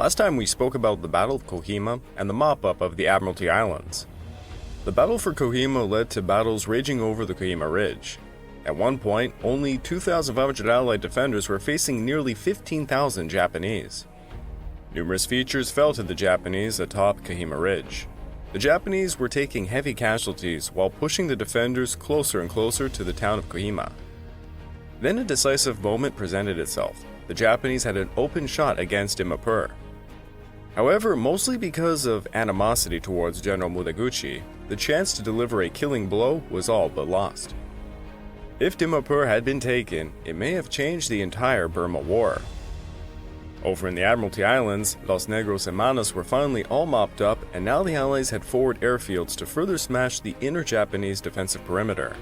Last time we spoke about the Battle of Kohima and the mop-up of the Admiralty Islands. The battle for Kohima led to battles raging over the Kohima Ridge. At one point, only 2,500 Allied defenders were facing nearly 15,000 Japanese. Numerous features fell to the Japanese atop Kohima Ridge. The Japanese were taking heavy casualties while pushing the defenders closer and closer to the town of Kohima. Then a decisive moment presented itself. The Japanese had an open shot against Dimapur. However, mostly because of animosity towards General Mutaguchi, the chance to deliver a killing blow was all but lost. If Dimapur had been taken, it may have changed the entire Burma War. Over in the Admiralty Islands, Los Negros and Manas were finally all mopped up, and now the Allies had forward airfields to further smash the inner Japanese defensive perimeter.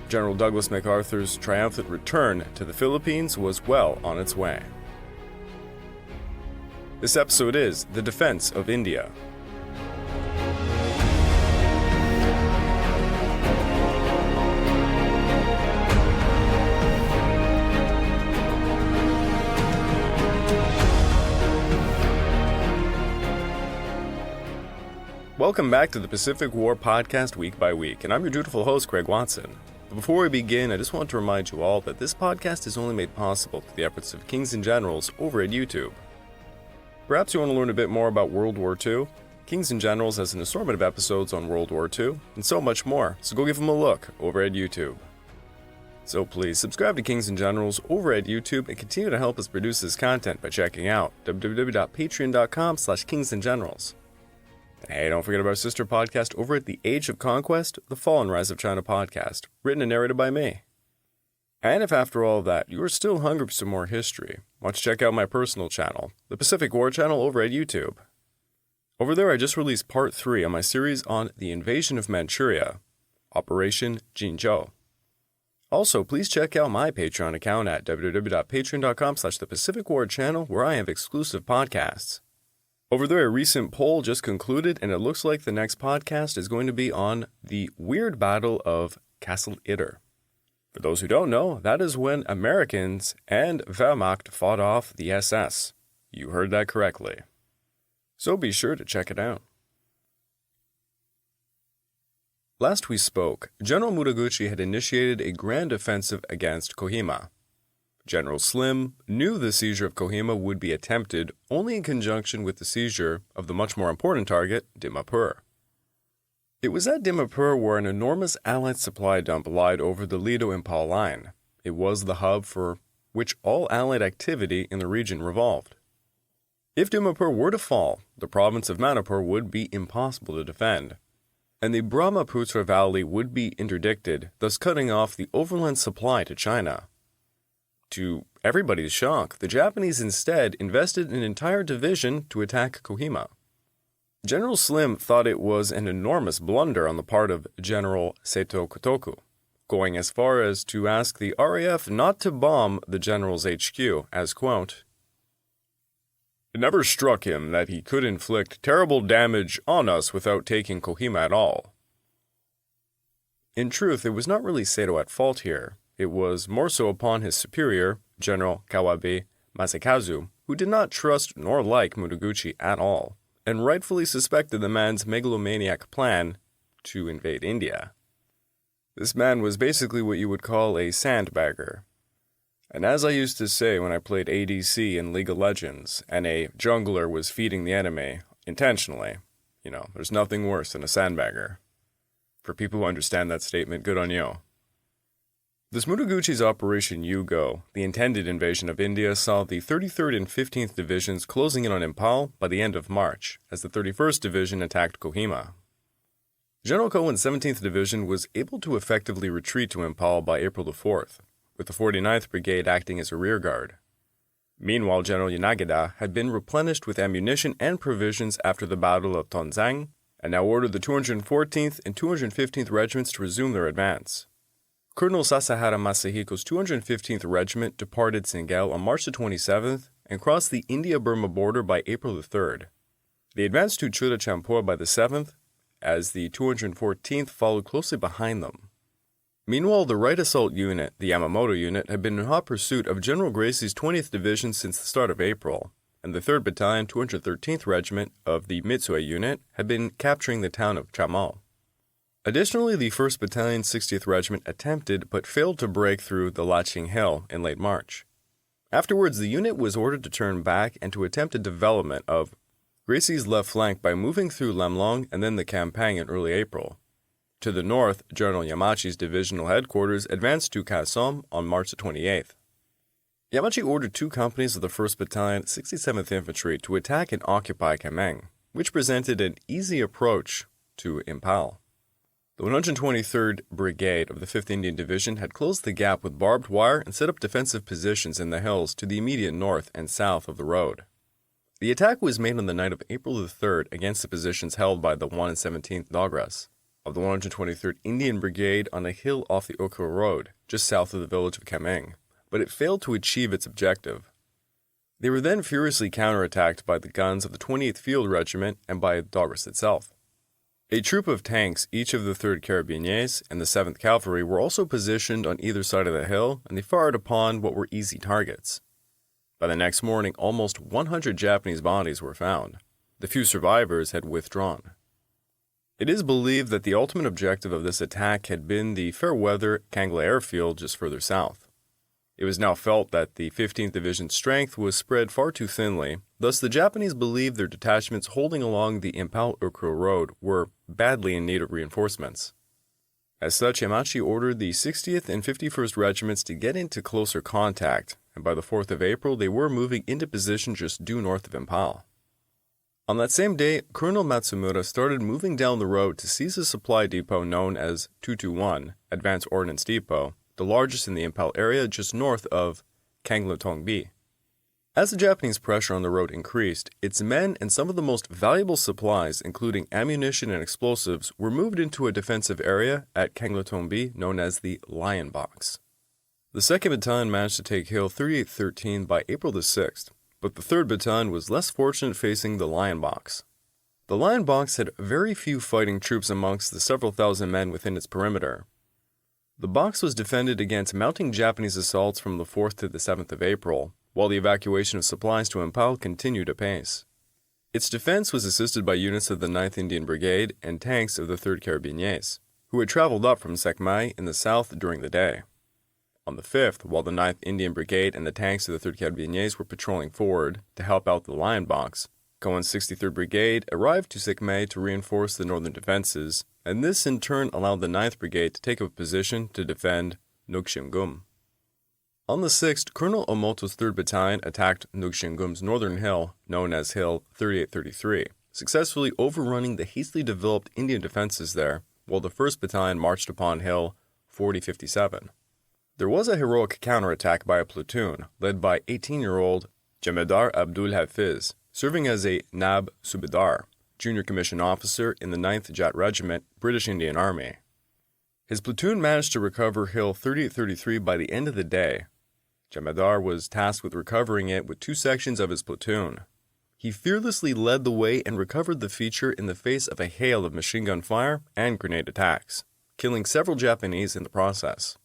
General Douglas MacArthur's triumphant return to the Philippines was well on its way. This episode is The Defense of India. Welcome back to the Pacific War podcast week by week, and I'm your dutiful host, Craig Watson. But before we begin, I just want to remind you all that this podcast is only made possible through the efforts of Kings and Generals over at YouTube. Perhaps you want to learn a bit more about World War II? Kings and Generals has an assortment of episodes on World War II, and so much more, so go give them a look over at YouTube. So please, subscribe to Kings and Generals over at YouTube and continue to help us produce this content by checking out www.patreon.com/kingsandgenerals. And hey, don't forget about our sister podcast over at The Age of Conquest, The Fall and Rise of China podcast, written and narrated by me. And if after all of that, you are still hungry for some more history, why don't you check out my personal channel, the Pacific War channel over at YouTube. Over there, I just released part 3 on my series on the invasion of Manchuria, Operation Ichigo. Also, please check out my Patreon account at www.patreon.com/thepacificwarchannel, where I have exclusive podcasts. Over there, a recent poll just concluded, and it looks like the next podcast is going to be on the weird Battle of Castle Itter. For those who don't know, that is when Americans and Wehrmacht fought off the SS. You heard that correctly. So be sure to check it out. Last we spoke, General Mutaguchi had initiated a grand offensive against Kohima. General Slim knew the seizure of Kohima would be attempted only in conjunction with the seizure of the much more important target, Dimapur. It was at Dimapur where an enormous Allied supply dump lied over the Lido-Impal line. It was the hub for which all Allied activity in the region revolved. If Dimapur were to fall, the province of Manipur would be impossible to defend, and the Brahmaputra Valley would be interdicted, thus cutting off the overland supply to China. To everybody's shock, the Japanese instead invested an entire division to attack Kohima. General Slim thought it was an enormous blunder on the part of General Seto Kotoku, going as far as to ask the RAF not to bomb the general's HQ, as, quote, "It never struck him that he could inflict terrible damage on us without taking Kohima at all." In truth, it was not really Seto at fault here. It was more so upon his superior, General Kawabe Masakazu, who did not trust nor like Mutaguchi at all, and rightfully suspected the man's megalomaniac plan to invade India. This man was basically what you would call a sandbagger. And as I used to say when I played ADC in League of Legends, and a jungler was feeding the enemy, intentionally, there's nothing worse than a sandbagger. For people who understand that statement, good on you. This Mutaguchi's Operation Ichigo, the intended invasion of India, saw the 33rd and 15th Divisions closing in on Impal by the end of March, as the 31st Division attacked Kohima. General Cohen's 17th Division was able to effectively retreat to Impal by April the 4th, with the 49th Brigade acting as a rearguard. Meanwhile, General Yanagida had been replenished with ammunition and provisions after the Battle of Tonzang, and now ordered the 214th and 215th Regiments to resume their advance. Colonel Sasahara Masahiko's 215th Regiment departed Singhal on March the 27th and crossed the India-Burma border by April the 3rd. They advanced to Churachampur by the 7th, as the 214th followed closely behind them. Meanwhile, the Right Assault Unit, the Yamamoto Unit, had been in hot pursuit of General Gracie's 20th Division since the start of April. and the 3rd Battalion, 213th Regiment of the Mitsue Unit had been capturing the town of Chamal. Additionally, the 1st Battalion, 60th Regiment attempted but failed to break through the Laching Hill in late March. Afterwards, the unit was ordered to turn back and to attempt a development of Gracie's left flank by moving through Lemlong and then the Kampang in early April. To the north, General Yamachi's divisional headquarters advanced to Kasom on March 28th. Yamachi ordered 2 companies of the 1st Battalion, 67th Infantry to attack and occupy Kameng, which presented an easy approach to Impal. The 123rd Brigade of the 5th Indian Division had closed the gap with barbed wire and set up defensive positions in the hills to the immediate north and south of the road. The attack was made on the night of April the 3rd against the positions held by the 1 and 17th Dogras of the 123rd Indian Brigade on a hill off the Oko Road, just south of the village of Kameng, but it failed to achieve its objective. They were then furiously counterattacked by the guns of the 28th Field Regiment and by Dogras itself. A troop of tanks, each of the 3rd Carabiniers and the 7th Cavalry, were also positioned on either side of the hill, and they fired upon what were easy targets. By the next morning, almost 100 Japanese bodies were found. The few survivors had withdrawn. It is believed that the ultimate objective of this attack had been the fair-weather Kangla airfield just further south. It was now felt that the 15th Division's strength was spread far too thinly, thus the Japanese believed their detachments holding along the Impal-Ukro Road were badly in need of reinforcements. As such, Yamachi ordered the 60th and 51st Regiments to get into closer contact, and by the 4th of April they were moving into position just due north of Impal. On that same day, Colonel Matsumura started moving down the road to seize a supply depot known as 221, Advanced Ordnance Depot, the largest in the Impal area just north of Kangla-Tongbi. As the Japanese pressure on the road increased, its men and some of the most valuable supplies, including ammunition and explosives, were moved into a defensive area at Kangla-Tongbi known as the Lion Box. The 2nd Battalion managed to take Hill 3813 by April the 6th, but the 3rd Battalion was less fortunate facing the Lion Box. The Lion Box had very few fighting troops amongst the several thousand men within its perimeter. The box was defended against mounting Japanese assaults from the 4th to the 7th of April, while the evacuation of supplies to Impal continued apace. Its defense was assisted by units of the 9th Indian Brigade and tanks of the 3rd Carabiniers, who had traveled up from Sekmai in the south during the day. On the 5th, while the 9th Indian Brigade and the tanks of the 3rd Carabiniers were patrolling forward to help out the Lion Box, Cohen's 63rd Brigade arrived to Sekmai to reinforce the northern defenses, and this in turn allowed the 9th Brigade to take up a position to defend Nugshingum. On the 6th, Colonel Omoto's 3rd Battalion attacked Nugshingum's northern hill, known as Hill 3833, successfully overrunning the hastily developed Indian defenses there, while the 1st Battalion marched upon Hill 4057. There was a heroic counterattack by a platoon, led by 18-year-old Jamadar Abdul Haiz, serving as a Nab Subedar, junior commissioned officer in the 9th Jat Regiment, British Indian Army. His platoon managed to recover Hill 3833 by the end of the day. Jamadar was tasked with recovering it with 2 sections of his platoon. He fearlessly led the way and recovered the feature in the face of a hail of machine gun fire and grenade attacks, killing several Japanese in the process.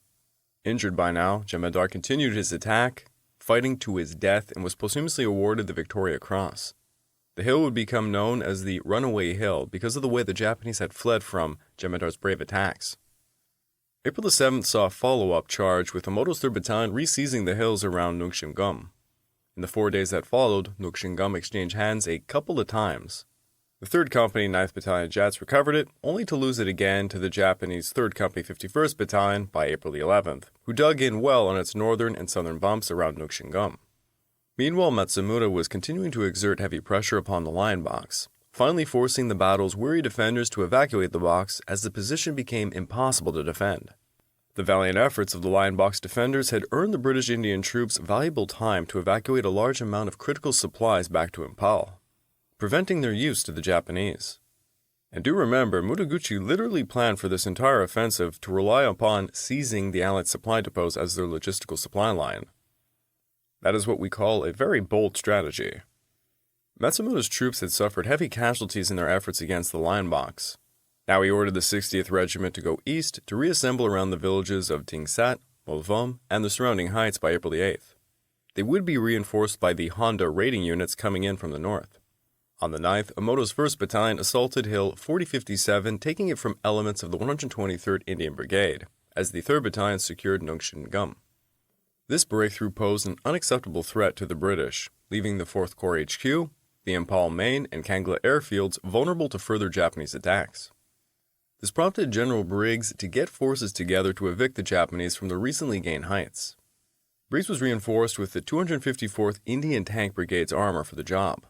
Injured by now, Jamadar continued his attack, fighting to his death, and was posthumously awarded the Victoria Cross. The hill would become known as the Runaway Hill because of the way the Japanese had fled from Jamadar's brave attacks. April the 7th saw a follow-up charge with Omoto's 3rd Battalion re-seizing the hills around Nugshingum. In the 4 days that followed, Nugshingum exchanged hands a couple of times. The 3rd Company 9th Battalion Jats recovered it, only to lose it again to the Japanese 3rd Company 51st Battalion by April the 11th, who dug in well on its northern and southern bumps around Nugshingum. Meanwhile, Matsumura was continuing to exert heavy pressure upon the Lion Box, finally forcing the battle's weary defenders to evacuate the box as the position became impossible to defend. The valiant efforts of the Lion Box defenders had earned the British Indian troops valuable time to evacuate a large amount of critical supplies back to Impal, preventing their use to the Japanese. And do remember, Mutaguchi literally planned for this entire offensive to rely upon seizing the Allied supply depots as their logistical supply line. That is what we call a very bold strategy. Matsumura's troops had suffered heavy casualties in their efforts against the Lion Box. Now he ordered the 60th Regiment to go east to reassemble around the villages of Tingsat, Molvom, and the surrounding heights by April the 8th. They would be reinforced by the Honda raiding units coming in from the north. On the 9th, Omoto's 1st Battalion assaulted Hill 4057, taking it from elements of the 123rd Indian Brigade, as the 3rd Battalion secured Nongshingum. This breakthrough posed an unacceptable threat to the British, leaving the 4th Corps HQ, the Impal Main, and Kangla airfields vulnerable to further Japanese attacks. This prompted General Briggs to get forces together to evict the Japanese from the recently gained heights. Briggs was reinforced with the 254th Indian Tank Brigade's armor for the job.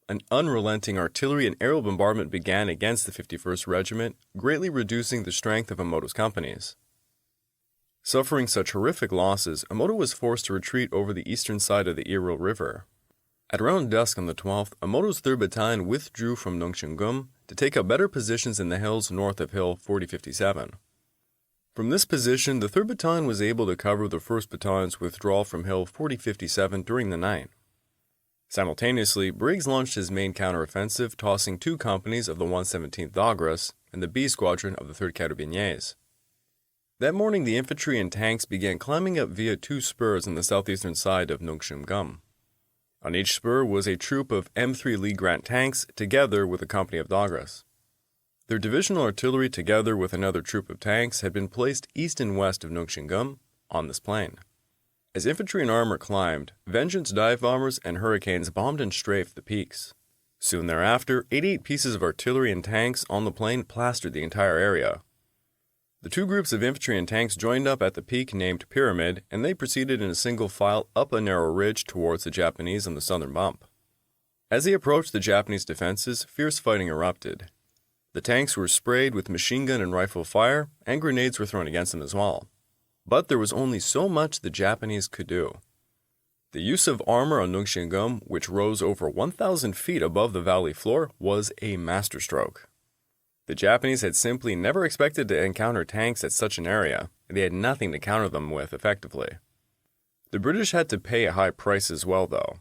An unrelenting artillery and aerial bombardment began against the 51st Regiment, greatly reducing the strength of Omoto's companies. Suffering such horrific losses, Omoto was forced to retreat over the eastern side of the Iro River. At around dusk on the 12th, Omoto's 3rd Battalion withdrew from Nongshingum to take up better positions in the hills north of Hill 4057. From this position, the 3rd Battalion was able to cover the 1st Battalion's withdrawal from Hill 4057 during the night. Simultaneously, Briggs launched his main counteroffensive, tossing 2 companies of the 117th Dagras and the B Squadron of the 3rd Carabiniers. That morning, the infantry and tanks began climbing up via 2 spurs on the southeastern side of Nongshingum. On each spur was a troop of M3 Lee Grant tanks, together with a company of Dagras. Their divisional artillery, together with another troop of tanks, had been placed east and west of Nongshingum on this plain. As infantry and armor climbed, Vengeance dive bombers and Hurricanes bombed and strafed the peaks. Soon thereafter, 88 pieces of artillery and tanks on the plain plastered the entire area. The 2 groups of infantry and tanks joined up at the peak named Pyramid, and they proceeded in a single file up a narrow ridge towards the Japanese on the southern bump. As they approached the Japanese defenses, fierce fighting erupted. The tanks were sprayed with machine gun and rifle fire, and grenades were thrown against them as well. But there was only so much the Japanese could do. The use of armor on Nongshingum, which rose over 1,000 feet above the valley floor, was a masterstroke. The Japanese had simply never expected to encounter tanks at such an area, and they had nothing to counter them with effectively. The British had to pay a high price as well, though.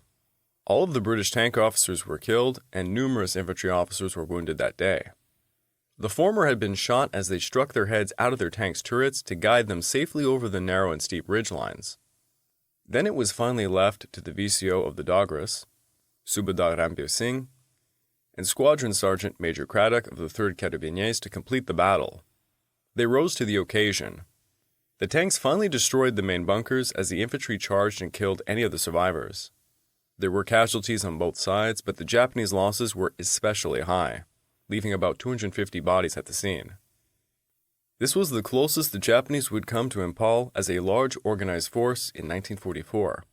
All of the British tank officers were killed, and numerous infantry officers were wounded that day. The former had been shot as they struck their heads out of their tanks' turrets to guide them safely over the narrow and steep ridgelines. Then it was finally left to the VCO of the Dagras, Subadar Rambir Singh, and Squadron Sergeant Major Craddock of the 3rd Carabiniers to complete the battle. They rose to the occasion. The tanks finally destroyed the main bunkers as the infantry charged and killed any of the survivors. There were casualties on both sides, but the Japanese losses were especially high, leaving about 250 bodies at the scene. This was the closest the Japanese would come to Impal as a large organized force in 1944.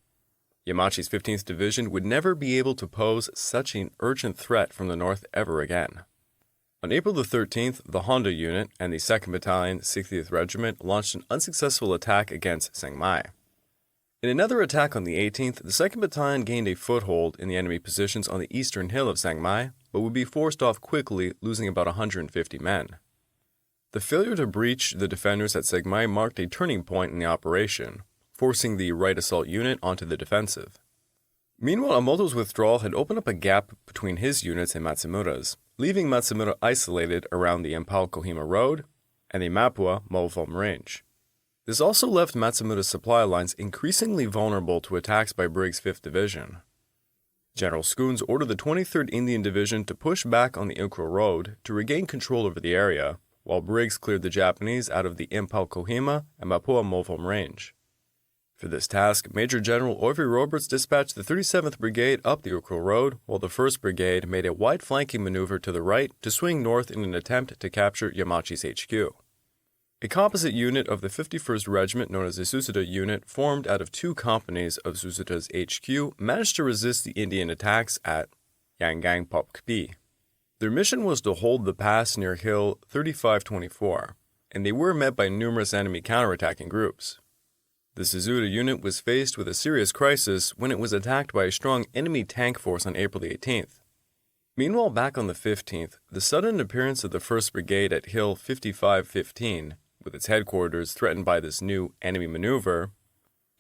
Yamachi's 15th Division would never be able to pose such an urgent threat from the north ever again. On April the 13th, the Honda Unit and the 2nd Battalion, 60th Regiment launched an unsuccessful attack against Sangmai. In another attack on the 18th, the 2nd Battalion gained a foothold in the enemy positions on the eastern hill of Sangmai, but would be forced off quickly, losing about 150 men. The failure to breach the defenders at Sangmai marked a turning point in the operation, forcing the right assault unit onto the defensive. Meanwhile, Omoto's withdrawal had opened up a gap between his units and Matsumura's, leaving Matsumura isolated around the Impal-Kohima Road and the Mapua-Mulvom Range. This also left Matsumura's supply lines increasingly vulnerable to attacks by Briggs' 5th Division. General Skoons ordered the 23rd Indian Division to push back on the Ukro Road to regain control over the area, while Briggs cleared the Japanese out of the Impal-Kohima and Mapua-Mulvom Range. For this task, Major General Orvie Roberts dispatched the 37th Brigade up the Ukro Road, while the 1st Brigade made a wide flanking maneuver to the right to swing north in an attempt to capture Yamachi's HQ. A composite unit of the 51st Regiment, known as the Susuda Unit, formed out of 2 companies of Susuda's HQ, managed to resist the Indian attacks at Yangang Popkpi. Their mission was to hold the pass near Hill 3524, and they were met by numerous enemy counterattacking groups. The Susuda unit was faced with a serious crisis when it was attacked by a strong enemy tank force on April the 18th. Meanwhile, back on the 15th, the sudden appearance of the 1st Brigade at Hill 5515, with its headquarters threatened by this new enemy maneuver,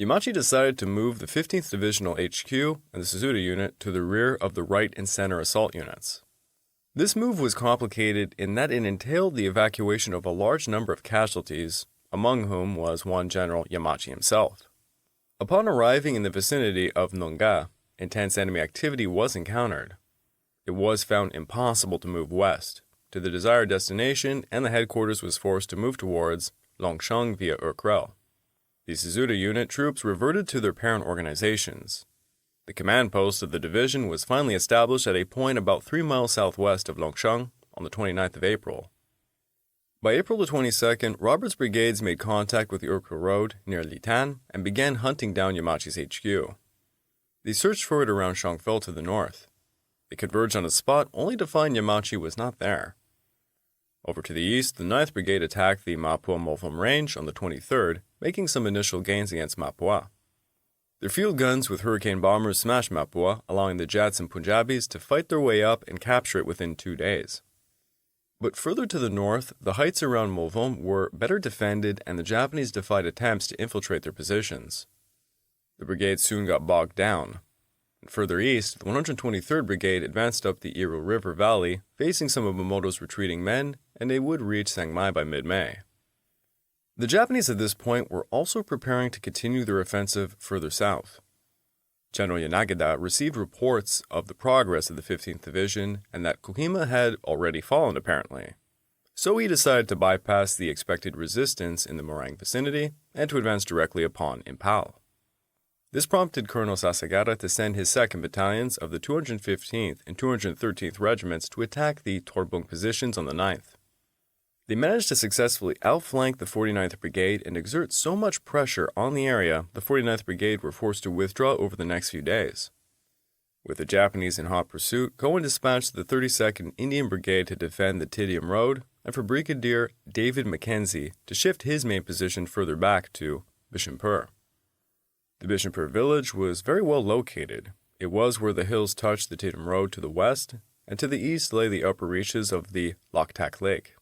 Yamachi decided to move the 15th Divisional HQ and the Susuda unit to the rear of the right and center assault units. This move was complicated in that it entailed the evacuation of a large number of casualties, among whom was one General Yamachi himself. Upon arriving in the vicinity of Nonga, intense enemy activity was encountered. It was found impossible to move west to the desired destination, and the headquarters was forced to move towards Longsheng via Urkrel. The Suzuda unit troops reverted to their parent organizations. The command post of the division was finally established at a point about 3 miles southwest of Longsheng on the 29th of April. By April the 22nd, Robert's brigades made contact with the Urkrel Road near Litan and began hunting down Yamachi's HQ. They searched for it around Shangfell to the north. They converged on a spot only to find Yamachi was not there. Over to the east, the 9th Brigade attacked the Mapua-Molvom Range on the 23rd, making some initial gains against Mapua. Their field guns with Hurricane bombers smashed Mapua, allowing the Jats and Punjabis to fight their way up and capture it within 2 days. But further to the north, the heights around Molvom were better defended, and the Japanese defied attempts to infiltrate their positions. The brigade soon got bogged down. And further east, the 123rd Brigade advanced up the Iro River Valley, facing some of Momoto's retreating men, and they would reach Sangmai by mid-May. The Japanese at this point were also preparing to continue their offensive further south. General Yanagida received reports of the progress of the 15th Division and that Kohima had already fallen apparently. So he decided to bypass the expected resistance in the Morang vicinity and to advance directly upon Impal. This prompted Colonel Sasagara to send his 2nd Battalions of the 215th and 213th Regiments to attack the Torbung positions on the 9th. They managed to successfully outflank the 49th Brigade and exert so much pressure on the area, the 49th Brigade were forced to withdraw over the next few days. With the Japanese in hot pursuit, Cohen dispatched the 32nd Indian Brigade to defend the Tidium Road, and for Brigadier David Mackenzie to shift his main position further back to Bishampur. The Bishampur village was very well located. It was where the hills touched the Tidium Road to the west, and to the east lay the upper reaches of the Loktak Lake.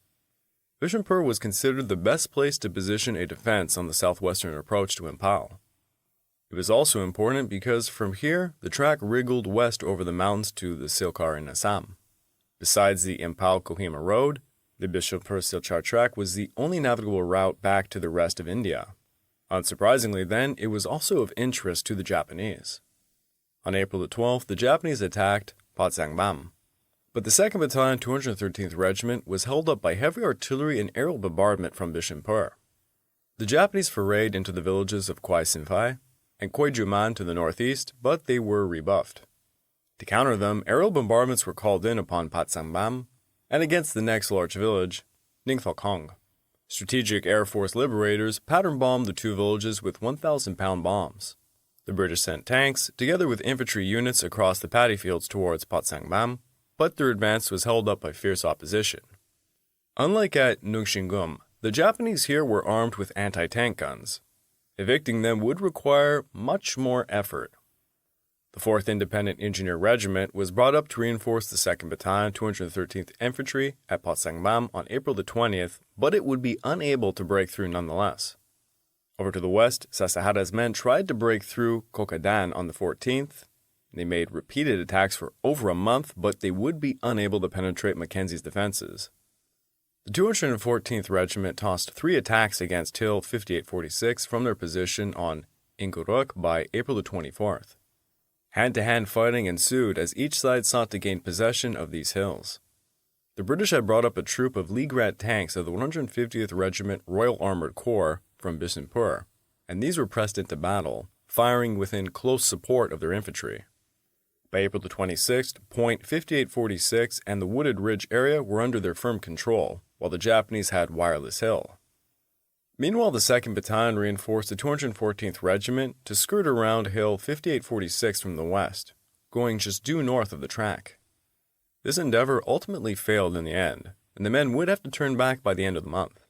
Bishampur was considered the best place to position a defense on the southwestern approach to Impal. It was also important because from here, the track wriggled west over the mountains to the Silchar in Assam. Besides the Impal-Kohima Road, the Bishampur-Silchar track was the only navigable route back to the rest of India. Unsurprisingly then, it was also of interest to the Japanese. On April the 12th, the Japanese attacked Patsangbam. But the 2nd Battalion, 213th Regiment was held up by heavy artillery and aerial bombardment from Bishampur. The Japanese forayed into the villages of Kwai Sinphai and Khoi Juman to the northeast, but they were rebuffed. To counter them, aerial bombardments were called in upon Patsangbam and against the next large village, Ningthokong. Strategic Air Force liberators pattern-bombed the 2 villages with 1,000-pound bombs. The British sent tanks, together with infantry units across the paddy fields towards Patsangbam, but their advance was held up by fierce opposition. Unlike at Nungshingum, the Japanese here were armed with anti-tank guns. Evicting them would require much more effort. The 4th Independent Engineer Regiment was brought up to reinforce the 2nd Battalion, 213th Infantry at Patsangbam on April the 20th, but it would be unable to break through nonetheless. Over to the west, Sasahara's men tried to break through Kokadan on the 14th. They made repeated attacks for over a month, but they would be unable to penetrate Mackenzie's defenses. The 214th Regiment tossed 3 attacks against Hill 5846 from their position on Inguruk by April the 24th. Hand-to-hand fighting ensued as each side sought to gain possession of these hills. The British had brought up a troop of Lee Grant tanks of the 150th Regiment Royal Armoured Corps from Bishampur, and these were pressed into battle, firing within close support of their infantry. By April the 26th, Point 5846 and the Wooded Ridge area were under their firm control, while the Japanese had Wireless Hill. Meanwhile, the 2nd Battalion reinforced the 214th Regiment to skirt around Hill 5846 from the west, going just due north of the track. This endeavor ultimately failed in the end, and the men would have to turn back by the end of the month.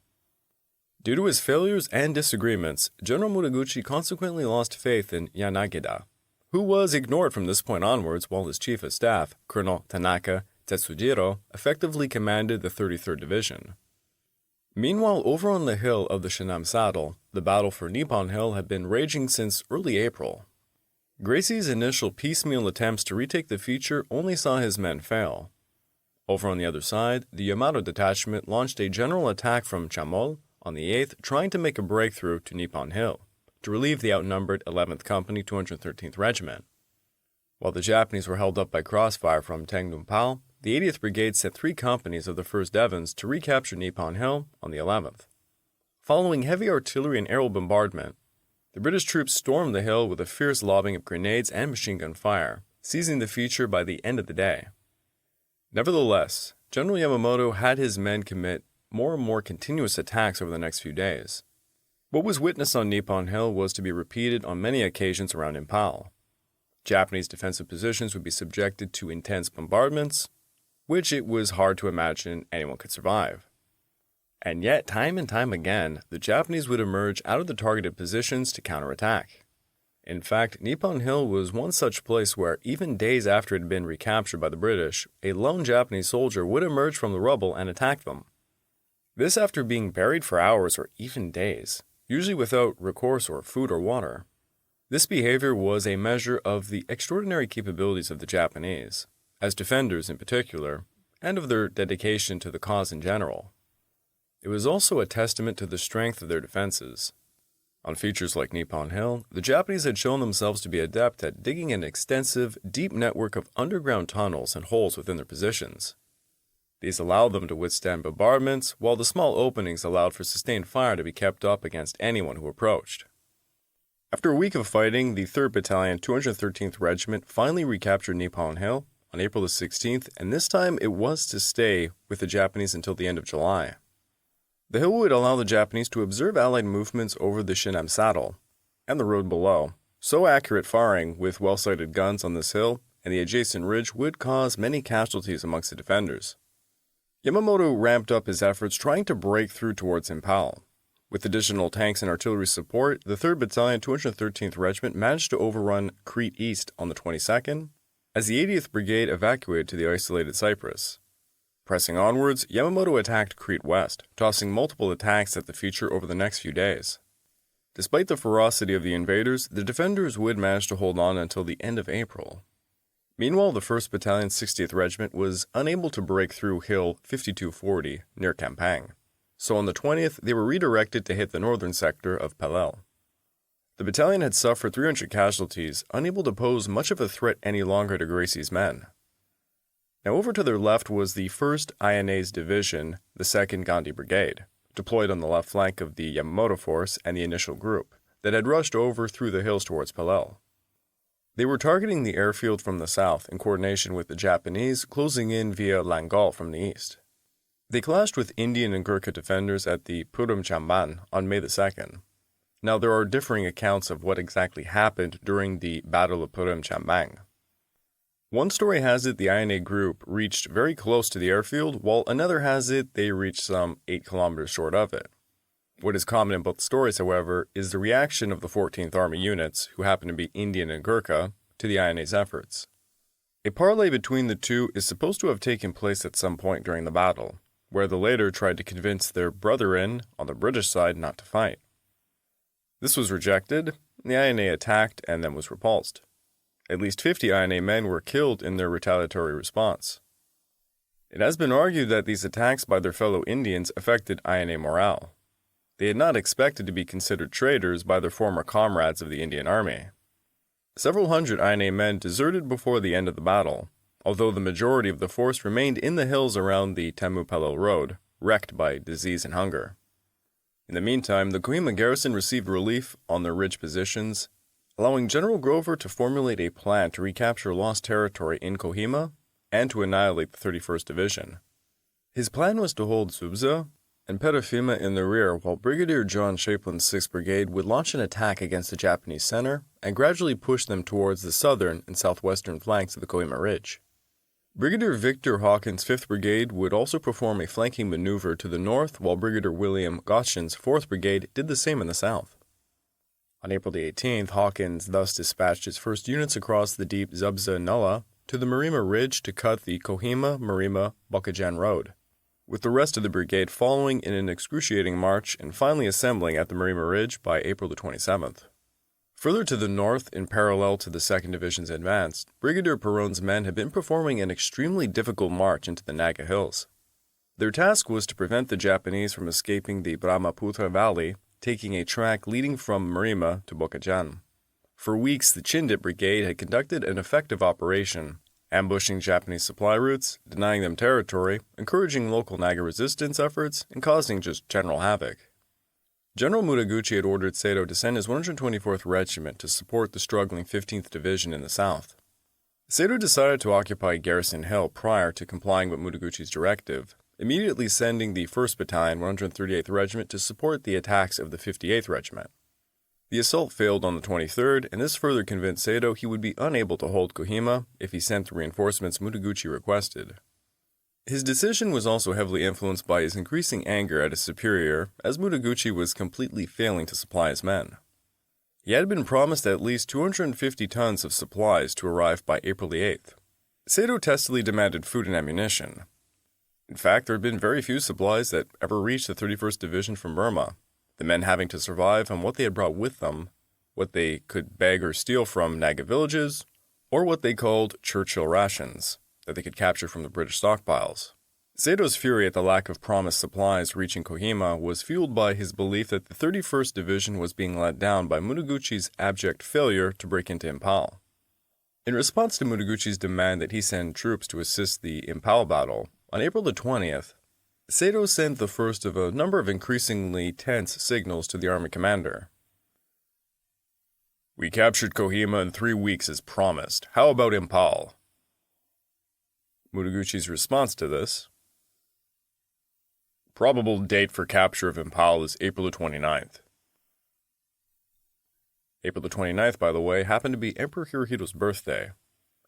Due to his failures and disagreements, General Mutaguchi consequently lost faith in Yanagida, who was ignored from this point onwards while his chief of staff, Colonel Tanaka Tetsujiro, effectively commanded the 33rd Division. Meanwhile, over on the hill of the Shinam Saddle, the battle for Nippon Hill had been raging since early April. Gracie's initial piecemeal attempts to retake the feature only saw his men fail. Over on the other side, the Yamato detachment launched a general attack from Chamol on the 8th, trying to make a breakthrough to Nippon Hill, to relieve the outnumbered 11th Company 213th Regiment. While the Japanese were held up by crossfire from Tengnompal, the 80th Brigade sent 3 companies of the 1st Devons to recapture Nippon Hill on the 11th. Following heavy artillery and aerial bombardment, the British troops stormed the hill with a fierce lobbing of grenades and machine gun fire, seizing the feature by the end of the day. Nevertheless, General Yamamoto had his men commit more and more continuous attacks over the next few days. What was witnessed on Nippon Hill was to be repeated on many occasions around Impal. Japanese defensive positions would be subjected to intense bombardments, which it was hard to imagine anyone could survive. And yet, time and time again, the Japanese would emerge out of the targeted positions to counterattack. In fact, Nippon Hill was one such place where, even days after it had been recaptured by the British, a lone Japanese soldier would emerge from the rubble and attack them. This after being buried for hours or even days, usually without recourse or food or water. This behavior was a measure of the extraordinary capabilities of the Japanese, as defenders in particular, and of their dedication to the cause in general. It was also a testament to the strength of their defenses. On features like Nippon Hill, the Japanese had shown themselves to be adept at digging an extensive, deep network of underground tunnels and holes within their positions. These allowed them to withstand bombardments, while the small openings allowed for sustained fire to be kept up against anyone who approached. After a week of fighting, the 3rd Battalion, 213th Regiment finally recaptured Nippon Hill on April the 16th, and this time it was to stay with the Japanese until the end of July. The hill would allow the Japanese to observe Allied movements over the Shinam Saddle and the road below. So accurate firing with well-sighted guns on this hill and the adjacent ridge would cause many casualties amongst the defenders. Yamamoto ramped up his efforts trying to break through towards Impal. With additional tanks and artillery support, the 3rd Battalion, 213th Regiment managed to overrun Crete East on the 22nd, as the 80th Brigade evacuated to the isolated Cyprus. Pressing onwards, Yamamoto attacked Crete West, tossing multiple attacks at the feature over the next few days. Despite the ferocity of the invaders, the defenders would manage to hold on until the end of April. Meanwhile, the 1st Battalion, 60th Regiment was unable to break through Hill 5240 near Kampang, so on the 20th they were redirected to hit the northern sector of Pelel. The battalion had suffered 300 casualties, unable to pose much of a threat any longer to Gracie's men. Now over to their left was the 1st INA's Division, the 2nd Gandhi Brigade, deployed on the left flank of the Yamamoto force and the initial group, that had rushed over through the hills towards Pelel. They were targeting the airfield from the south in coordination with the Japanese, closing in via Langal from the east. They clashed with Indian and Gurkha defenders at the Purum Chamban on May the 2nd. Now there are differing accounts of what exactly happened during the Battle of Purum Chambang. One story has it the INA group reached very close to the airfield, while another has it they reached some 8 kilometers short of it. What is common in both stories, however, is the reaction of the 14th Army units, who happen to be Indian and Gurkha, to the INA's efforts. A parley between the two is supposed to have taken place at some point during the battle, where the latter tried to convince their brethren on the British side not to fight. This was rejected, the INA attacked and then was repulsed. At least 50 INA men were killed in their retaliatory response. It has been argued that these attacks by their fellow Indians affected INA morale. They had not expected to be considered traitors by their former comrades of the Indian Army. Several hundred INA men deserted before the end of the battle, although the majority of the force remained in the hills around the Tamu-Pelel road, wrecked by disease and hunger. In the meantime, the Kohima garrison received relief on their ridge positions, allowing General Grover to formulate a plan to recapture lost territory in Kohima and to annihilate the 31st Division. His plan was to hold Subza and Perafima in the rear, while Brigadier John Shaplin's 6th Brigade would launch an attack against the Japanese center and gradually push them towards the southern and southwestern flanks of the Kohima Ridge. Brigadier Victor Hawkins' 5th Brigade would also perform a flanking maneuver to the north, while Brigadier William Goshen's 4th Brigade did the same in the south. On April the 18th, Hawkins thus dispatched his first units across the deep Zubza Nulla to the Marima Ridge to cut the Kohima-Marima-Bokajan Road, with the rest of the brigade following in an excruciating march and finally assembling at the Marima Ridge by April the 27th. Further to the north, in parallel to the 2nd Division's advance, Brigadier Perron's men had been performing an extremely difficult march into the Naga Hills. Their task was to prevent the Japanese from escaping the Brahmaputra Valley taking a track leading from Marima to Bokajjan. For weeks, the Chindit Brigade had conducted an effective operation, ambushing Japanese supply routes, denying them territory, encouraging local Naga resistance efforts, and causing just general havoc. General Mutaguchi had ordered Sato to send his 124th Regiment to support the struggling 15th Division in the south. Sato decided to occupy Garrison Hill prior to complying with Mutaguchi's directive, immediately sending the 1st Battalion, 138th Regiment to support the attacks of the 58th Regiment. The assault failed on the 23rd, and this further convinced Sato he would be unable to hold Kohima if he sent the reinforcements Mutaguchi requested. His decision was also heavily influenced by his increasing anger at his superior, as Mutaguchi was completely failing to supply his men. He had been promised at least 250 tons of supplies to arrive by April the 8th. Sato testily demanded food and ammunition. In fact, there had been very few supplies that ever reached the 31st Division from Burma, the men having to survive on what they had brought with them, what they could beg or steal from Naga villages, or what they called Churchill rations, that they could capture from the British stockpiles. Sato's fury at the lack of promised supplies reaching Kohima was fueled by his belief that the 31st Division was being let down by Mutaguchi's abject failure to break into Impal. In response to Mutaguchi's demand that he send troops to assist the Impal battle, on April the 20th, Sato sent the first of a number of increasingly tense signals to the army commander. "We captured Kohima in 3 weeks as promised. How about Impal?" Mutaguchi's response to this: "Probable date for capture of Impal is April the 29th. April the 29th, by the way, happened to be Emperor Hirohito's birthday.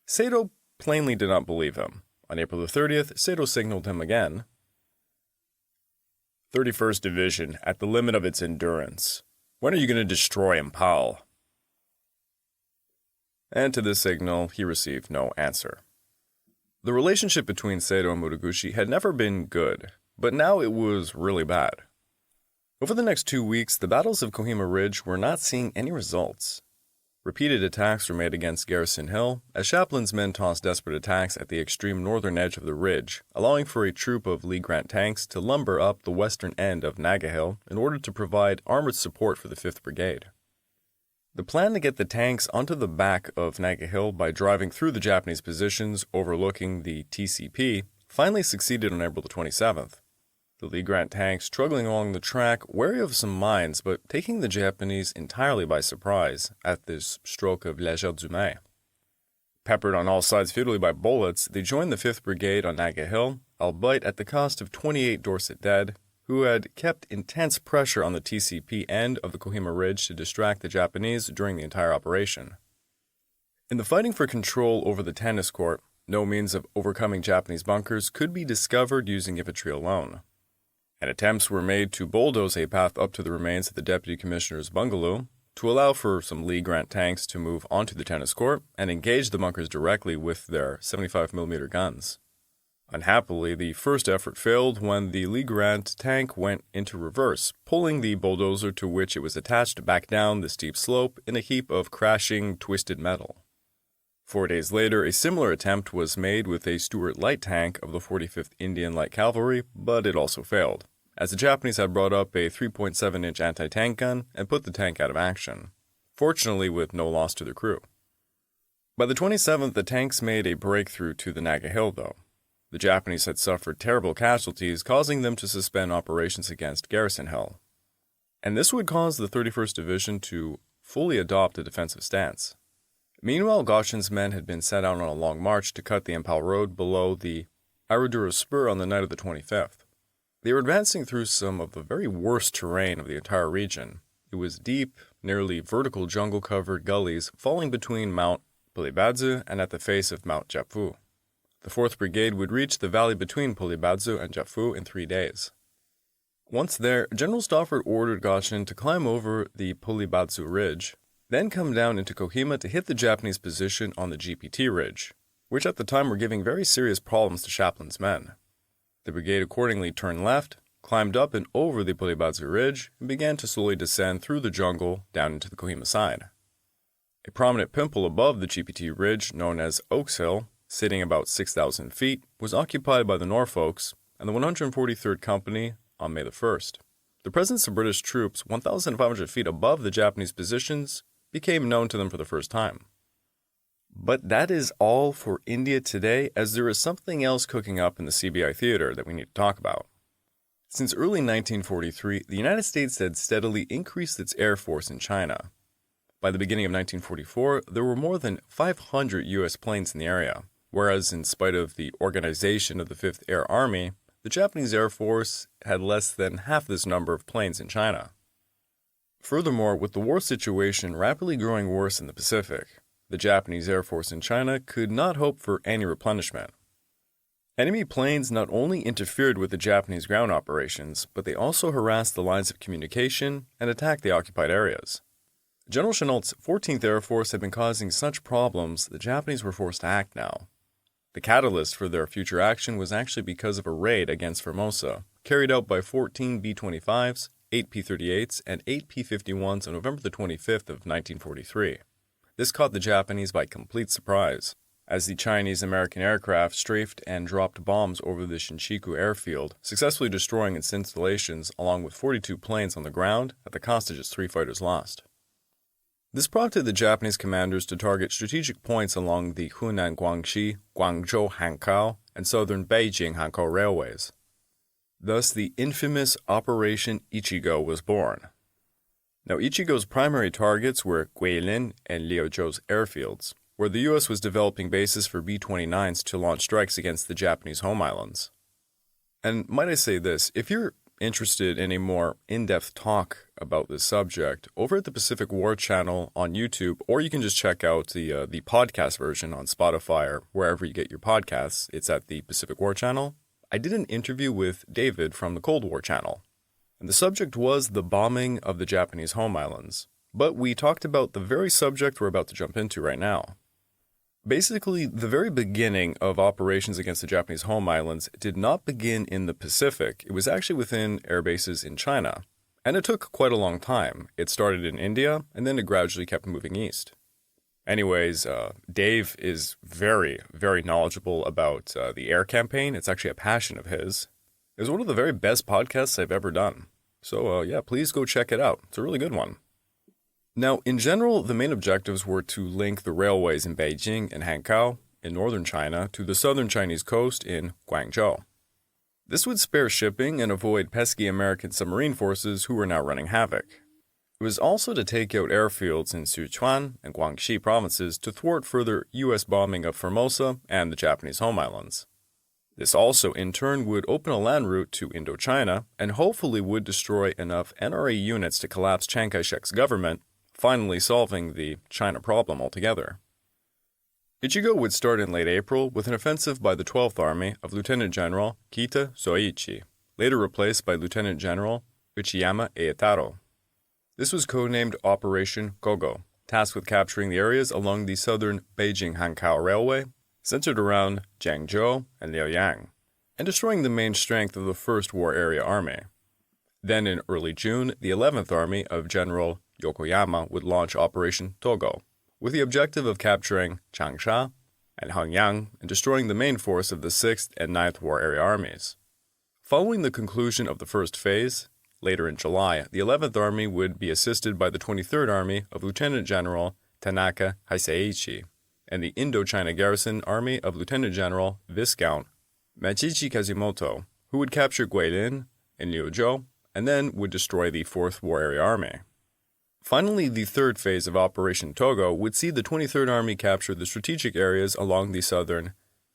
Sato plainly did not believe him. On April the 30th, Sato signaled him again. 31st Division, at the limit of its endurance. When are you going to destroy Impal?" And to this signal, he received no answer. The relationship between Sato and Mutaguchi had never been good, but now it was really bad. Over the next 2 weeks, the battles of Kohima Ridge were not seeing any results. Repeated attacks were made against Garrison Hill, as Chaplin's men tossed desperate attacks at the extreme northern edge of the ridge, allowing for a troop of Lee Grant tanks to lumber up the western end of Naga Hill in order to provide armored support for the 5th Brigade. The plan to get the tanks onto the back of Naga Hill by driving through the Japanese positions overlooking the TCP finally succeeded on April the 27th. The Lee Grant tanks struggling along the track, wary of some mines, but taking the Japanese entirely by surprise at this stroke of legerdemain. Peppered on all sides futilely by bullets, they joined the 5th Brigade on Naga Hill, albeit at the cost of 28 Dorset dead, who had kept intense pressure on the TCP end of the Kohima Ridge to distract the Japanese during the entire operation. In the fighting for control over the tennis court, no means of overcoming Japanese bunkers could be discovered using infantry alone, and attempts were made to bulldoze a path up to the remains of the Deputy Commissioner's bungalow to allow for some Lee Grant tanks to move onto the tennis court and engage the bunkers directly with their 75mm guns. Unhappily, the first effort failed when the Lee Grant tank went into reverse, pulling the bulldozer to which it was attached back down the steep slope in a heap of crashing, twisted metal. 4 days later, a similar attempt was made with a Stuart light tank of the 45th Indian Light Cavalry, but it also failed, as the Japanese had brought up a 3.7-inch anti-tank gun and put the tank out of action, fortunately with no loss to the crew. By the 27th, the tanks made a breakthrough to the Naga Hill, though. The Japanese had suffered terrible casualties, causing them to suspend operations against Garrison Hill. And this would cause the 31st Division to fully adopt a defensive stance. Meanwhile, Goshen's men had been set out on a long march to cut the Impal Road below the Aradura Spur on the night of the 25th. They were advancing through some of the very worst terrain of the entire region. It was deep, nearly vertical jungle-covered gullies falling between Mount Polibadzu and at the face of Mount Japfu. The 4th Brigade would reach the valley between Polibadzu and Japfu in 3 days. Once there, General Stauffer ordered Goshen to climb over the Polibadzu Ridge, then come down into Kohima to hit the Japanese position on the GPT Ridge, which at the time were giving very serious problems to Chaplin's men. The brigade accordingly turned left, climbed up and over the Polibadzu Ridge, and began to slowly descend through the jungle down into the Kohima side. A prominent pimple above the GPT Ridge, known as Oaks Hill, sitting about 6,000 feet, was occupied by the Norfolks and the 143rd Company on May the 1st. The presence of British troops 1,500 feet above the Japanese positions became known to them for the first time. But that is all for India today, as there is something else cooking up in the CBI theater that we need to talk about. Since early 1943, the United States had steadily increased its air force in China. By the beginning of 1944, there were more than 500 U.S. planes in the area, whereas in spite of the organization of the 5th Air Army, the Japanese Air Force had less than half this number of planes in China. Furthermore, with the war situation rapidly growing worse in the Pacific, the Japanese Air Force in China could not hope for any replenishment. Enemy planes not only interfered with the Japanese ground operations, but they also harassed the lines of communication and attacked the occupied areas. General Chennault's 14th Air Force had been causing such problems the Japanese were forced to act now. The catalyst for their future action was actually because of a raid against Formosa, carried out by 14 B-25s, 8 P-38s, and 8 P-51s on November the 25th of 1943. This caught the Japanese by complete surprise, as the Chinese-American aircraft strafed and dropped bombs over the Shinchiku airfield, successfully destroying its installations along with 42 planes on the ground at the cost of just 3 fighters lost. This prompted the Japanese commanders to target strategic points along the Hunan-Guangxi, Guangzhou-Hankow, and southern Beijing-Hankow railways. Thus, the infamous Operation Ichigo was born. Now, Ichigo's primary targets were Guilin and Liuzhou's airfields, where the U.S. was developing bases for B-29s to launch strikes against the Japanese home islands. And might I say this, if you're interested in a more in-depth talk about this subject, over at the Pacific War channel on YouTube, or you can just check out the podcast version on Spotify or wherever you get your podcasts, it's at the Pacific War channel, I did an interview with David from the Cold War channel. And the subject was the bombing of the Japanese home islands. But we talked about the very subject we're about to jump into right now. Basically, the very beginning of operations against the Japanese home islands did not begin in the Pacific. It was actually within air bases in China. And it took quite a long time. It started in India, and then it gradually kept moving east. Anyways, Dave is very, very knowledgeable about the air campaign. It's actually a passion of his. It was one of the very best podcasts I've ever done. So, yeah, please go check it out. It's a really good one. Now, in general, the main objectives were to link the railways in Beijing and Hankow in northern China to the southern Chinese coast in Guangzhou. This would spare shipping and avoid pesky American submarine forces who were now running havoc. It was also to take out airfields in Sichuan and Guangxi provinces to thwart further U.S. bombing of Formosa and the Japanese home islands. This also, in turn, would open a land route to Indochina and hopefully would destroy enough NRA units to collapse Chiang Kai-shek's government, finally solving the China problem altogether. Ichigo would start in late April with an offensive by the 12th Army of Lieutenant General Kita Soichi, later replaced by Lieutenant General Uchiyama Eitaro. This was codenamed Operation Kogo, tasked with capturing the areas along the southern Beijing-Hankow Railway, centered around Jiangzhou and Liaoyang, and destroying the main strength of the First War Area Army. Then in early June, the 11th Army of General Yokoyama would launch Operation Togo, with the objective of capturing Changsha and Hanyang and destroying the main force of the 6th and 9th War Area Armies. Following the conclusion of the first phase, later in July, the 11th Army would be assisted by the 23rd Army of Lieutenant General Tanaka Hisaichi and the Indochina Garrison Army of Lieutenant General Viscount Machichi Kazimoto, who would capture Guilin and Liuzhou and then would destroy the 4th War Area Army. Finally, the third phase of Operation Togo would see the 23rd Army capture the strategic areas along the southern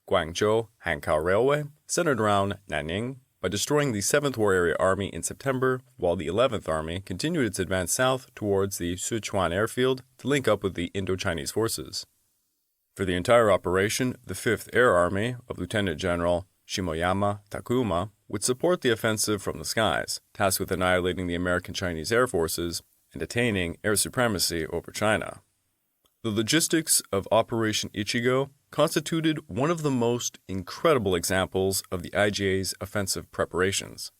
Guangzhou-Hankow Railway, centered around Nanning, by destroying the 7th War Area Army in September, while the 11th Army continued its advance south towards the Sichuan airfield to link up with the Indo-Chinese forces. For the entire operation, the 5th Air Army of Lieutenant General Shimoyama Takuma would support the offensive from the skies, tasked with annihilating the American-Chinese air forces and attaining air supremacy over China. The logistics of Operation Ichigo constituted one of the most incredible examples of the IJA's offensive preparations.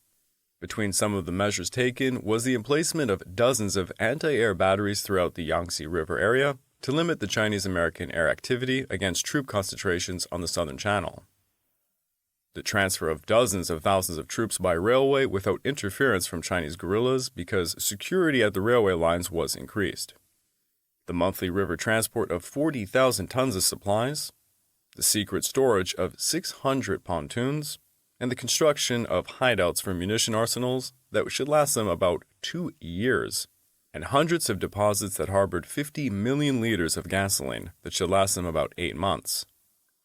Between some of the measures taken was the emplacement of dozens of anti-air batteries throughout the Yangtze River area to limit the Chinese-American air activity against troop concentrations on the southern channel. the transfer of dozens of thousands of troops by railway without interference from Chinese guerrillas because security at the railway lines was increased, the monthly river transport of 40,000 tons of supplies, the secret storage of 600 pontoons, and the construction of hideouts for munition arsenals that should last them about 2 years, and hundreds of deposits that harbored 50 million liters of gasoline that should last them about 8 months,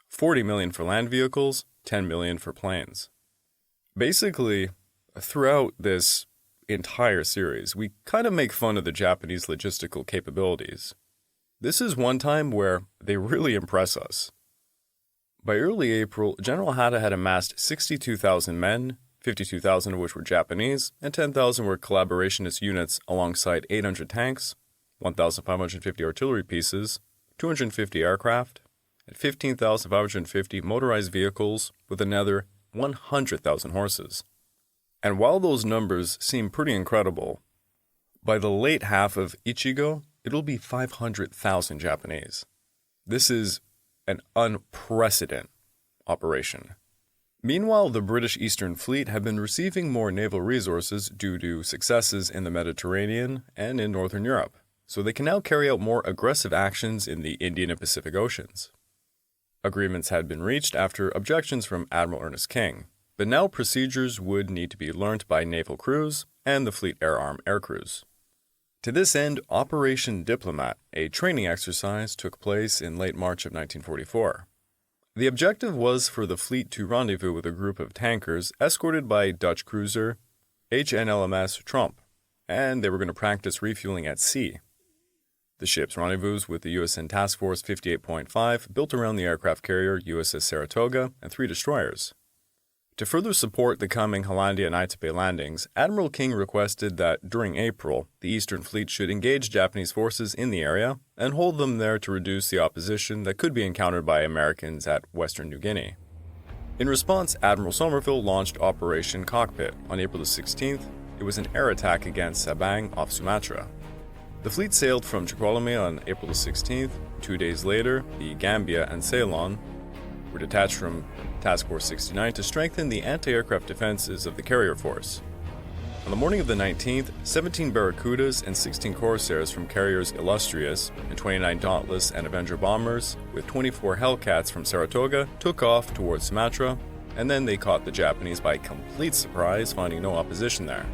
40 million for land vehicles, 10 million for planes. Basically, throughout this entire series, we kind of make fun of the Japanese logistical capabilities. This is one time where they really impress us. By early April, General Hata had amassed 62,000 men, 52,000 of which were Japanese, and 10,000 were collaborationist units alongside 800 tanks, 1,550 artillery pieces, 250 aircraft, and 15,550 motorized vehicles with another 100,000 horses. And while those numbers seem pretty incredible, by the late half of Ichigo, it'll be 500,000 Japanese. This is an unprecedented operation. Meanwhile, the British Eastern Fleet have been receiving more naval resources due to successes in the Mediterranean and in Northern Europe, so they can now carry out more aggressive actions in the Indian and Pacific Oceans. Agreements had been reached after objections from Admiral Ernest King, but now procedures would need to be learnt by naval crews and the Fleet Air Arm air crews. To this end, Operation Diplomat, a training exercise, took place in late March of 1944. The objective was for the fleet to rendezvous with a group of tankers escorted by Dutch cruiser HNLMS Tromp, and they were going to practice refueling at sea. The ships rendezvoused with the USN Task Force 58.5, built around the aircraft carrier USS Saratoga, and 3 destroyers. To further support the coming Hollandia and Aitape landings, Admiral King requested that during April, the Eastern Fleet should engage Japanese forces in the area and hold them there to reduce the opposition that could be encountered by Americans at Western New Guinea. In response, Admiral Somerville launched Operation Cockpit on April the 16th. It was an air attack against Sabang off Sumatra. The fleet sailed from Tripolitania on April the 16th. 2 days later, the Gambia and Ceylon were detached from Task Force 69 to strengthen the anti-aircraft defenses of the carrier force. On the morning of the 19th, 17 Barracudas and 16 Corsairs from carriers Illustrious and 29 Dauntless and Avenger bombers with 24 Hellcats from Saratoga took off towards Sumatra, and then they caught the Japanese by complete surprise, finding no opposition there.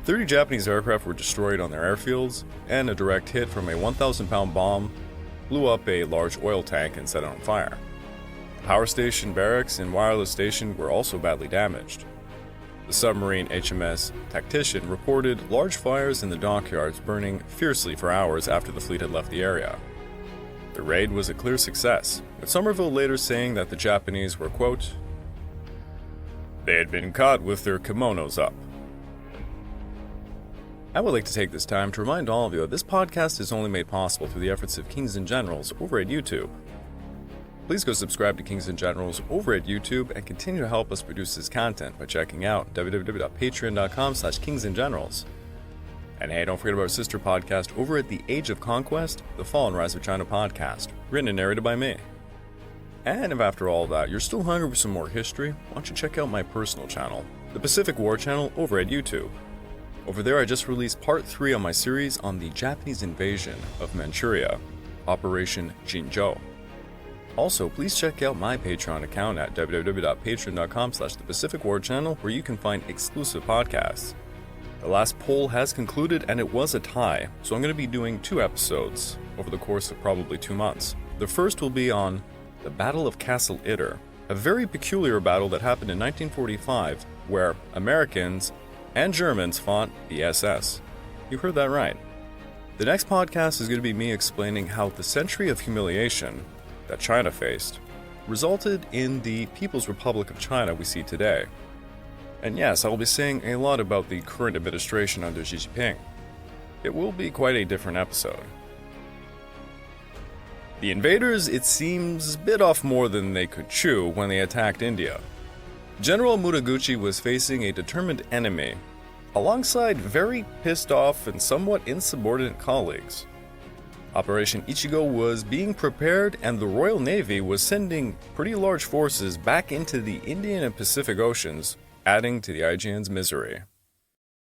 30 Japanese aircraft were destroyed on their airfields, and a direct hit from a 1,000-pound bomb blew up a large oil tank and set it on fire. Power station, barracks, and wireless station were also badly damaged. The submarine HMS Tactician reported large fires in the dockyards burning fiercely for hours after the fleet had left the area. The raid was a clear success, with Somerville later saying that the Japanese were, quote, "They had been caught with their kimonos up." I would like to take this time to remind all of you that this podcast is only made possible through the efforts of Kings and Generals over at YouTube. Please go subscribe to Kings and Generals over at YouTube and continue to help us produce this content by checking out www.patreon.com/kingsandgenerals. And hey, don't forget about our sister podcast over at The Age of Conquest, the Fall and Rise of China podcast, written and narrated by me. And if after all that you're still hungry for some more history, why don't you check out my personal channel, the Pacific War channel over at YouTube. Over there I just released part 3 on my series on the Japanese invasion of Manchuria, Operation Jinzhou. Also, please check out my Patreon account at www.patreon.com/thepacificwarchannel, where you can find exclusive podcasts. The last poll has concluded and it was a tie, so I'm going to be doing 2 episodes over the course of probably 2 months. The first will be on the Battle of Castle Itter, a very peculiar battle that happened in 1945 where Americans and Germans fought the SS. You heard that right. The next podcast is going to be me explaining how the century of humiliation that China faced resulted in the People's Republic of China we see today. And yes, I will be saying a lot about the current administration under Xi Jinping. It will be quite a different episode. The invaders, it seems, bit off more than they could chew when they attacked India. General Mutaguchi was facing a determined enemy, alongside very pissed off and somewhat insubordinate colleagues. Operation Ichigo was being prepared, and the Royal Navy was sending pretty large forces back into the Indian and Pacific Oceans, adding to the IJN's misery.